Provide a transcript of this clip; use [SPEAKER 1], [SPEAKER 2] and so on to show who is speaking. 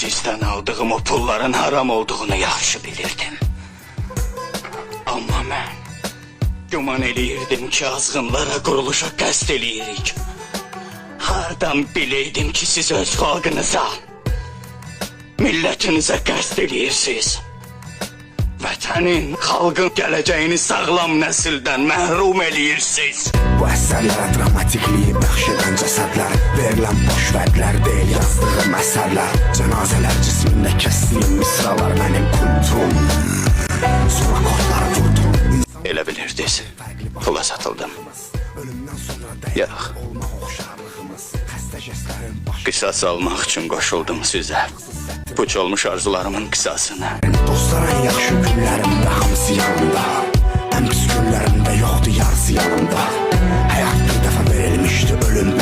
[SPEAKER 1] Sizdən aldığım o pulların haram olduğunu yaxşı bilirdim. Amma mən güman eləyirdim ki, azğınlara, quruluşa qəsd eləyirik. Hardan biləydim ki, siz öz xalqınıza, millətinizə qəsd eləyirsiniz. Vətənin, xalqın gələcəyini sağlam nəsildən məhrum eləyirsiniz.
[SPEAKER 2] Bu əsərlərə dramatikliyi bəxş edən cəsədlər, verilən boş vədlər deyil yazdığım əsərlər. Cənazələr cismində kəsdiyim misralar mənim kultum. Sonra kodları vurdum.
[SPEAKER 1] Elə bilirdiniz, pula satıldım. Yox, qisas almaq üçün qoşuldum sizə. Puç olmuş arzularımın qisasını.
[SPEAKER 2] Dostların yaxşı günlərimdə hamısı yanımda, ən pis günlərimdə yoxdu yarısı yanımda. Həyat bir dəfə verilmişdi, ölüm